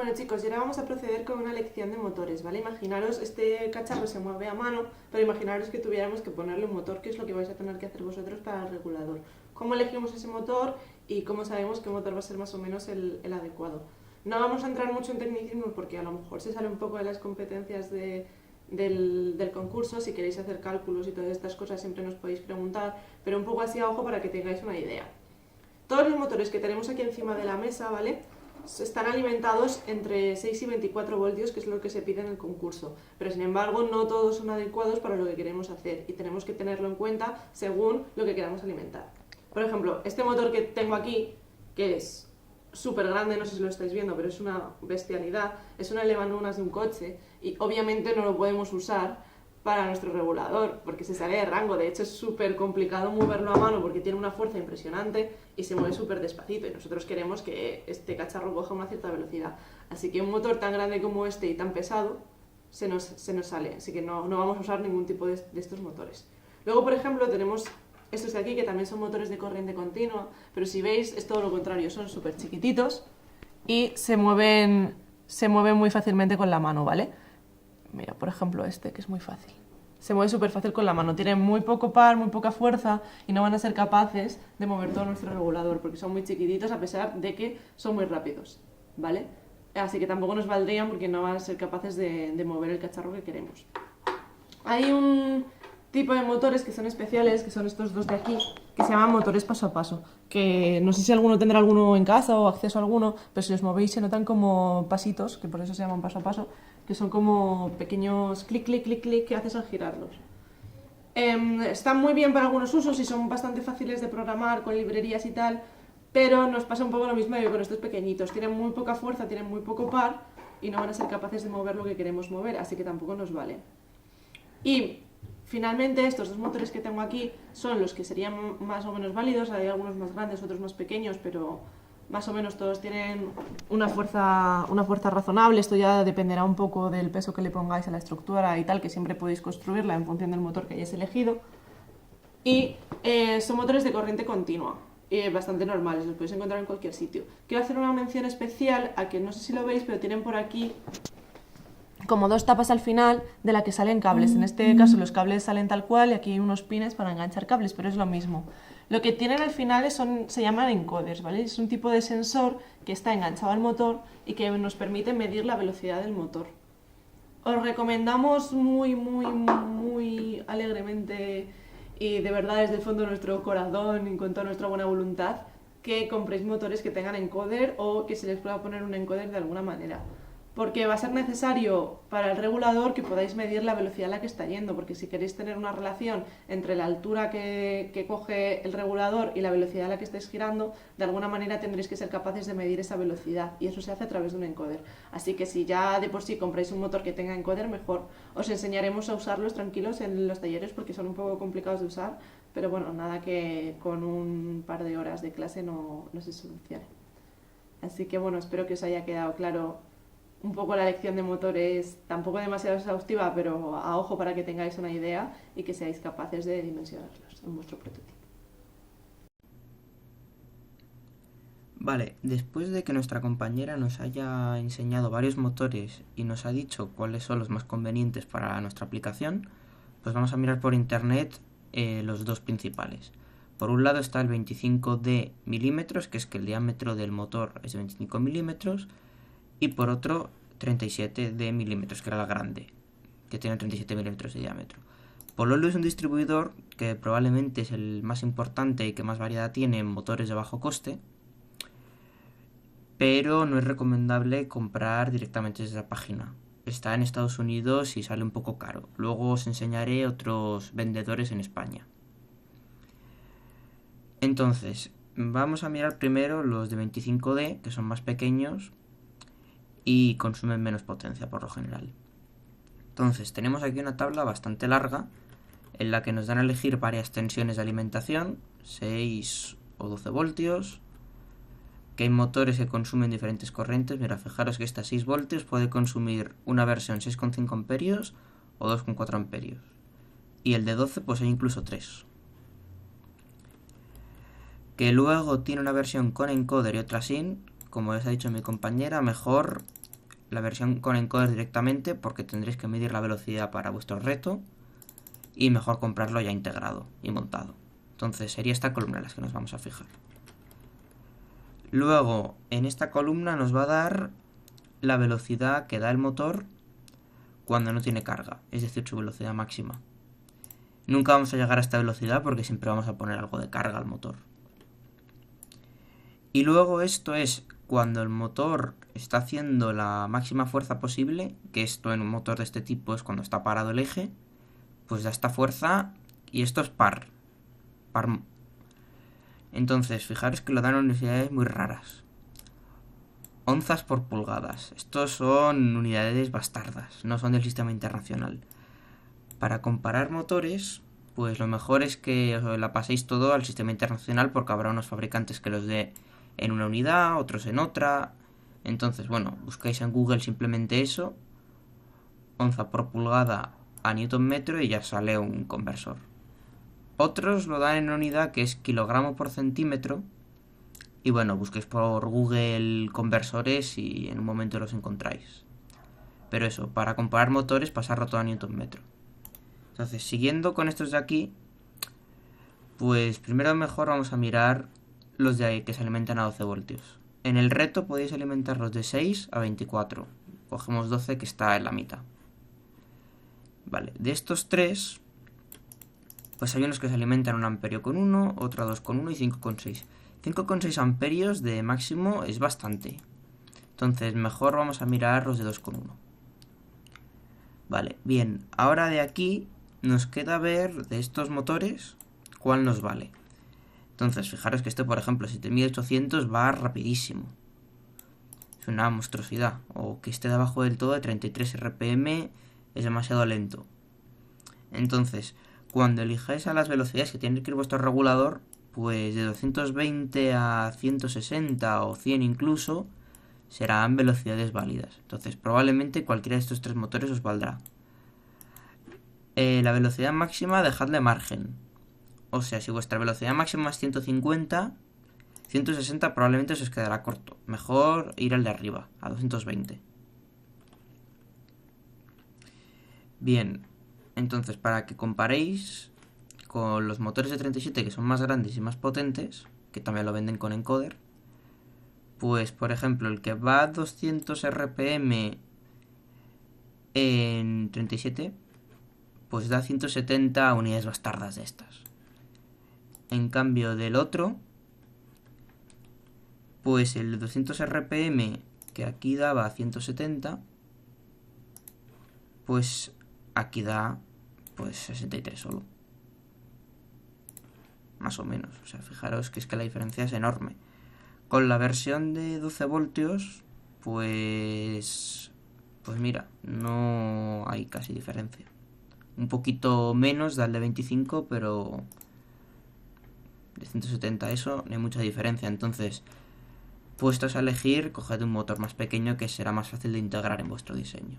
Bueno chicos, y ahora vamos a proceder con una lección de motores, ¿vale? Imaginaros, este cacharro se mueve a mano, pero imaginaros que tuviéramos que ponerle un motor, que es lo que vais a tener que hacer vosotros para el regulador. ¿Cómo elegimos ese motor y cómo sabemos qué motor va a ser más o menos el adecuado? No vamos a entrar mucho en tecnicismo porque a lo mejor se sale un poco de las competencias del concurso. Si queréis hacer cálculos y todas estas cosas siempre nos podéis preguntar, pero un poco así a ojo para que tengáis una idea. Todos los motores que tenemos aquí encima de la mesa, ¿vale?, están alimentados entre 6 y 24 voltios, que es lo que se pide en el concurso. Pero sin embargo, no todos son adecuados para lo que queremos hacer y tenemos que tenerlo en cuenta según lo que queramos alimentar. Por ejemplo, este motor que tengo aquí, que es súper grande, no sé si lo estáis viendo, pero es una bestialidad, es una elevanunas de un coche y obviamente no lo podemos usar para nuestro regulador, porque se sale de rango. De hecho es súper complicado moverlo a mano porque tiene una fuerza impresionante y se mueve súper despacito y nosotros queremos que este cacharro coja una cierta velocidad. Así que un motor tan grande como este y tan pesado se nos sale, así que no vamos a usar ningún tipo de estos motores. Luego, por ejemplo, tenemos estos de aquí, que también son motores de corriente continua, pero si veis es todo lo contrario, son súper chiquititos y se mueven muy fácilmente con la mano, ¿vale? Mira, por ejemplo este, que es muy fácil. Se mueve súper fácil con la mano, tienen muy poco par, muy poca fuerza y no van a ser capaces de mover todo nuestro regulador porque son muy chiquititos a pesar de que son muy rápidos, ¿vale? Así que tampoco nos valdrían porque no van a ser capaces de mover el cacharro que queremos. Hay un tipo de motores que son especiales, que son estos dos de aquí, que se llaman motores paso a paso, que no sé si alguno tendrá alguno en casa o acceso a alguno, pero si los movéis se notan como pasitos, que por eso se llaman paso a paso, que son como pequeños clic, clic, clic, clic que haces al girarlos. Están muy bien para algunos usos y son bastante fáciles de programar con librerías y tal, pero nos pasa un poco lo mismo que con estos pequeñitos. Tienen muy poca fuerza, tienen muy poco par y no van a ser capaces de mover lo que queremos mover, así que tampoco nos vale. Y finalmente estos dos motores que tengo aquí son los que serían más o menos válidos. Hay algunos más grandes, otros más pequeños, pero más o menos todos tienen una fuerza razonable. Esto ya dependerá un poco del peso que le pongáis a la estructura y tal, que siempre podéis construirla en función del motor que hayáis elegido. Y son motores de corriente continua, bastante normales, los podéis encontrar en cualquier sitio. Quiero hacer una mención especial a que no sé si lo veis, pero tienen por aquí como dos tapas al final de la que salen cables. En este caso los cables salen tal cual y aquí hay unos pines para enganchar cables, pero es lo mismo. Lo que tienen al final se llaman encoders, ¿vale? Es un tipo de sensor que está enganchado al motor y que nos permite medir la velocidad del motor. Os recomendamos muy alegremente y de verdad desde el fondo de nuestro corazón y con toda nuestra buena voluntad que compréis motores que tengan encoder o que se les pueda poner un encoder de alguna manera. Porque va a ser necesario para el regulador que podáis medir la velocidad a la que está yendo, porque si queréis tener una relación entre la altura que coge el regulador y la velocidad a la que estáis girando, de alguna manera tendréis que ser capaces de medir esa velocidad y eso se hace a través de un encoder. Así que si ya de por sí compráis un motor que tenga encoder, mejor. Os enseñaremos a usarlos tranquilos en los talleres porque son un poco complicados de usar, pero bueno, nada que con un par de horas de clase no se solucione. Así que bueno, espero que os haya quedado claro un poco la lección de motores, tampoco demasiado exhaustiva, pero a ojo para que tengáis una idea y que seáis capaces de dimensionarlos en vuestro prototipo. Vale, después de que nuestra compañera nos haya enseñado varios motores y nos ha dicho cuáles son los más convenientes para nuestra aplicación, pues vamos a mirar por internet los dos principales. Por un lado está el 25D milímetros, que es que el diámetro del motor es de 25 milímetros, y por otro 37 de milímetros, que era la grande, que tiene 37 milímetros de diámetro. Pololo es un distribuidor que probablemente es el más importante y que más variedad tiene en motores de bajo coste, pero no es recomendable comprar directamente desde la página. Está en Estados Unidos y sale un poco caro. Luego os enseñaré otros vendedores en España. Entonces, vamos a mirar primero los de 25D, que son más pequeños y consumen menos potencia por lo general. Entonces tenemos aquí una tabla bastante larga en la que nos dan a elegir varias tensiones de alimentación, 6 o 12 voltios, que hay motores que consumen diferentes corrientes. Mira, fijaros que esta 6 voltios puede consumir una versión 6,5 amperios o 2,4 amperios, y el de 12 pues hay incluso 3. Que luego tiene una versión con encoder y otra sin. Como les ha dicho mi compañera, mejor la versión con encoder directamente, porque tendréis que medir la velocidad para vuestro reto, y mejor comprarlo ya integrado y montado. Entonces sería esta columna en la que nos vamos a fijar. Luego, en esta columna nos va a dar la velocidad que da el motor cuando no tiene carga, es decir, su velocidad máxima. Nunca vamos a llegar a esta velocidad porque siempre vamos a poner algo de carga al motor. Y luego esto es cuando el motor está haciendo la máxima fuerza posible, que esto en un motor de este tipo es cuando está parado el eje, pues da esta fuerza y esto es par. Entonces, fijaros que lo dan en unidades muy raras. Onzas por pulgadas. Estos son unidades bastardas, no son del sistema internacional. Para comparar motores, pues lo mejor es que os la paséis todo al sistema internacional, porque habrá unos fabricantes que los dé en una unidad, otros en otra. Entonces, bueno, buscáis en Google simplemente eso, onza por pulgada a newton metro, y ya sale un conversor. Otros lo dan en una unidad que es kilogramo por centímetro. Y bueno, busquéis por Google conversores y en un momento los encontráis. Pero eso, para comparar motores, pasarlo todo a newton metro. Entonces, siguiendo con estos de aquí, pues primero mejor vamos a mirar los de ahí que se alimentan a 12 voltios. En el reto podéis alimentarlos de 6 a 24. Cogemos 12 que está en la mitad. Vale, de estos tres, pues hay unos que se alimentan 1 amperio con 1, otro a 2,1 y 5,6. 5,6 amperios de máximo es bastante. Entonces mejor vamos a mirar los de 2,1. Vale, bien, ahora de aquí nos queda ver de estos motores cuál nos vale. Entonces fijaros que este, por ejemplo, si te mide 800 va rapidísimo. Es una monstruosidad. O que esté debajo del todo de 33 RPM es demasiado lento. Entonces, cuando elijáis a las velocidades que tiene que ir vuestro regulador, pues de 220 a 160 o 100 incluso, serán velocidades válidas. Entonces, probablemente cualquiera de estos tres motores os valdrá. La velocidad máxima, dejadle margen. O sea, si vuestra velocidad máxima es 150, 160 probablemente se os quedará corto. Mejor ir al de arriba, a 220. Bien, entonces para que comparéis con los motores de 37 que son más grandes y más potentes, que también lo venden con encoder, pues por ejemplo el que va a 200 RPM en 37, pues da 170 unidades bastardas de estas. En cambio del otro, pues el de 200 RPM que aquí daba 170, pues aquí da pues 63 solo. Más o menos, o sea, fijaros que es que la diferencia es enorme. Con la versión de 12 voltios, pues mira, no hay casi diferencia. Un poquito menos del de 25, pero de 170 a eso no hay mucha diferencia. Entonces, puestos a elegir, coged un motor más pequeño que será más fácil de integrar en vuestro diseño.